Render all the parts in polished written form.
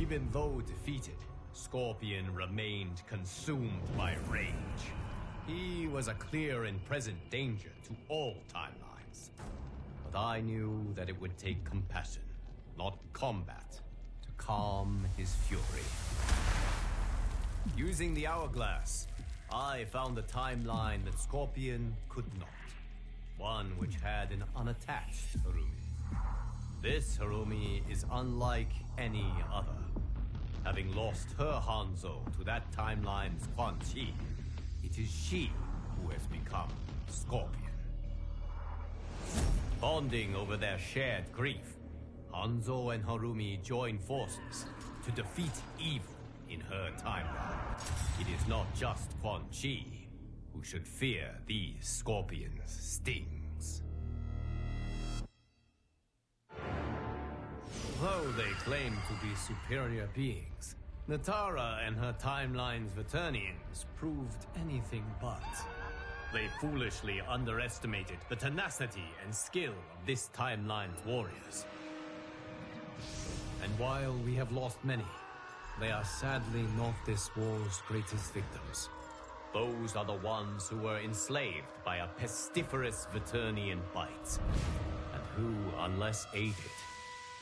Even though defeated, Scorpion remained consumed by rage. He was a clear and present danger to all timelines. But I knew that it would take compassion, not combat, to calm his fury. Using the hourglass, I found a timeline that Scorpion could not. One which had an unattached Harumi. This Harumi is unlike any other. Having lost her Hanzo to that timeline's Quan Chi, it is she who has become Scorpion. Bonding over their shared grief, Hanzo and Harumi join forces to defeat evil in her timeline. It is not just Quan Chi who should fear these Scorpion's stings. Though they claim to be superior beings, Nitara and her timeline's Veternians proved anything but. They foolishly underestimated the tenacity and skill of this timeline's warriors. And while we have lost many, they are sadly not this war's greatest victims. Those are the ones who were enslaved by a pestiferous Veternian bite, and who, unless aided,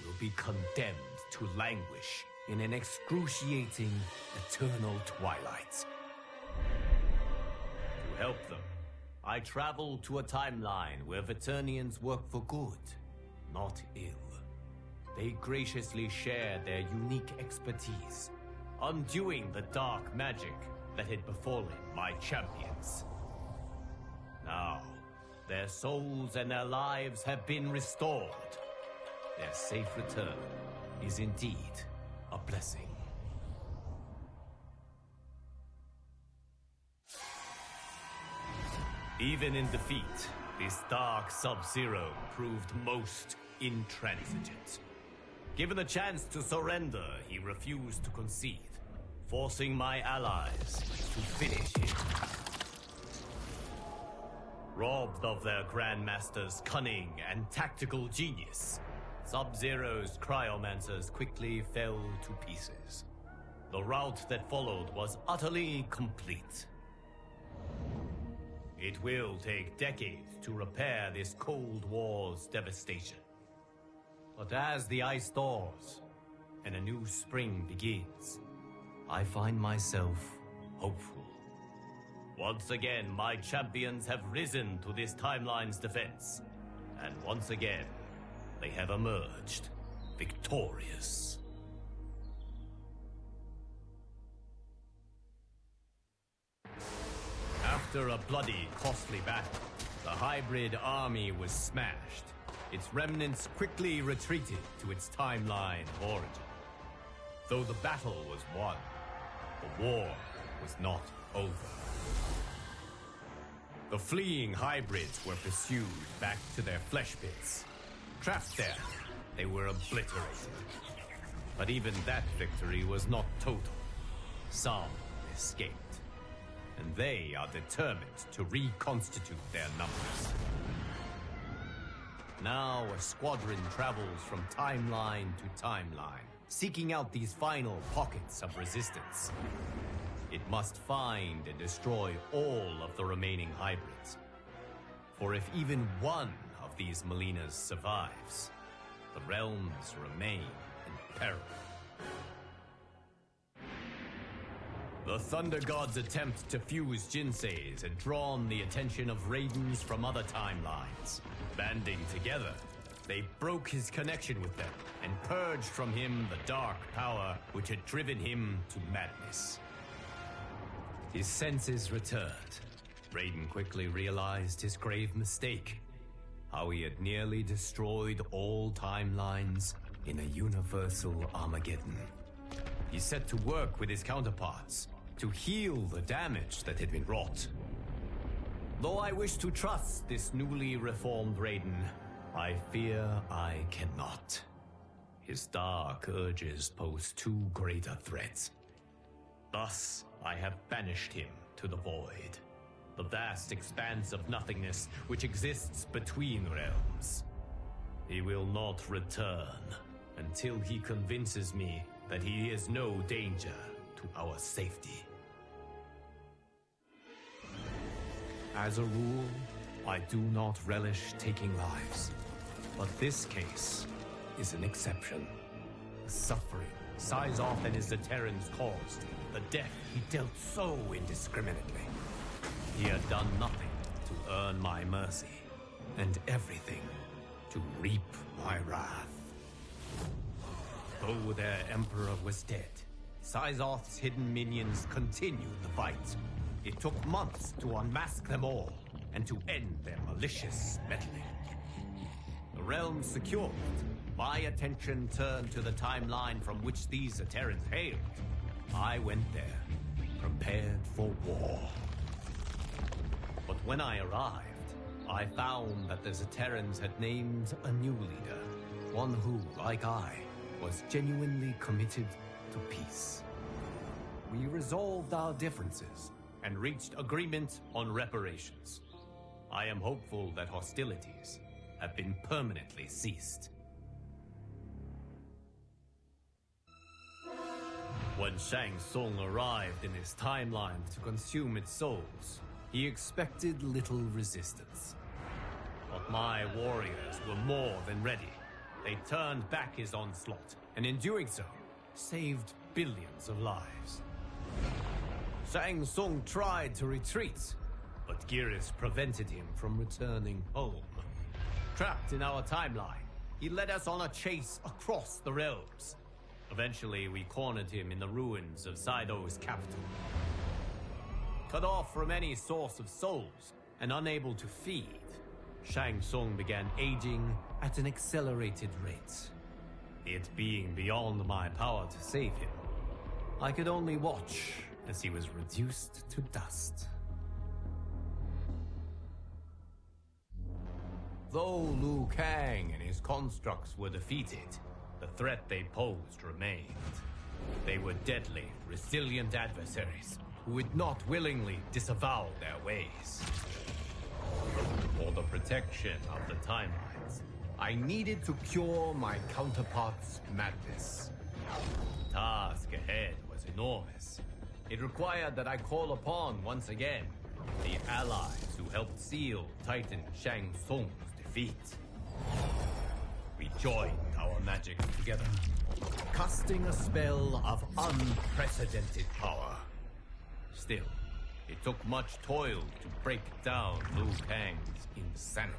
will be condemned to languish in an excruciating, eternal twilight. To help them, I traveled to a timeline where Veternians work for good, not ill. They graciously shared their unique expertise, undoing the dark magic that had befallen my champions. Now, their souls and their lives have been restored. Their safe return is indeed a blessing. Even in defeat, this dark Sub-Zero proved most intransigent. Given the chance to surrender, he refused to concede, forcing my allies to finish him. Robbed of their Grandmaster's cunning and tactical genius, Sub-Zero's Cryomancers quickly fell to pieces. The rout that followed was utterly complete. It will take decades to repair this Cold War's devastation. But as the ice thaws and a new spring begins, I find myself hopeful. Once again, my champions have risen to this timeline's defense. And once again, they have emerged victorious. After a bloody, costly battle, the hybrid army was smashed. Its remnants quickly retreated to its timeline of origin. Though the battle was won, the war was not over. The fleeing hybrids were pursued back to their flesh pits. Trapped there, they were obliterated. But even that victory was not total. Some escaped. And they are determined to reconstitute their numbers. Now a squadron travels from timeline to timeline, seeking out these final pockets of resistance. It must find and destroy all of the remaining hybrids. For if even one of these Mileenas survives, the realms remain in peril. The Thunder God's attempt to fuse Jinseis had drawn the attention of Raidens from other timelines. Banding together, they broke his connection with them and purged from him the dark power which had driven him to madness. His senses returned. Raiden quickly realized his grave mistake. How he had nearly destroyed all timelines in a universal Armageddon. He set to work with his counterparts to heal the damage that had been wrought. Though I wish to trust this newly reformed Raiden, I fear I cannot. His dark urges pose too great a threat. Thus, I have banished him to the void, the vast expanse of nothingness which exists between realms. He will not return until he convinces me that he is no danger to our safety. As a rule, I do not relish taking lives. But this case is an exception. The suffering Syzoth and his Zaterrans caused, the death he dealt so indiscriminately. He had done nothing to earn my mercy, and everything to reap my wrath. Though their emperor was dead, Syzoth's hidden minions continued the fight. It took months to unmask them all, and to end their malicious meddling. The realm secured, my attention turned to the timeline from which these Zaterrans hailed. I went there, prepared for war. But when I arrived, I found that the Zaterrans had named a new leader, one who, like I, was genuinely committed to peace. We resolved our differences and reached agreement on reparations. I am hopeful that hostilities have been permanently ceased. When Shang Tsung arrived in his timeline to consume its souls, he expected little resistance. But my warriors were more than ready. They turned back his onslaught, and in doing so, saved billions of lives. Shang Tsung tried to retreat, but Geras prevented him from returning home. Trapped in our timeline, he led us on a chase across the realms. Eventually, we cornered him in the ruins of Saido's capital. Cut off from any source of souls and unable to feed, Shang Tsung began aging at an accelerated rate. It being beyond my power to save him, I could only watch as he was reduced to dust. Though Liu Kang and his constructs were defeated, the threat they posed remained. They were deadly, resilient adversaries who would not willingly disavow their ways. For the protection of the timelines, I needed to cure my counterpart's madness. The task ahead was enormous. It required that I call upon, once again, the allies who helped seal Titan Shang Tsung's defeat. We joined our magic together, casting a spell of unprecedented power. Still, it took much toil to break down Liu Kang's insanity.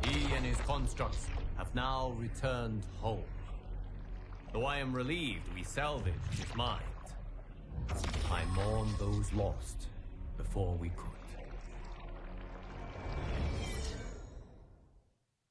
He and his constructs have now returned home. Though I am relieved we salvaged his mind, I mourn those lost before we could.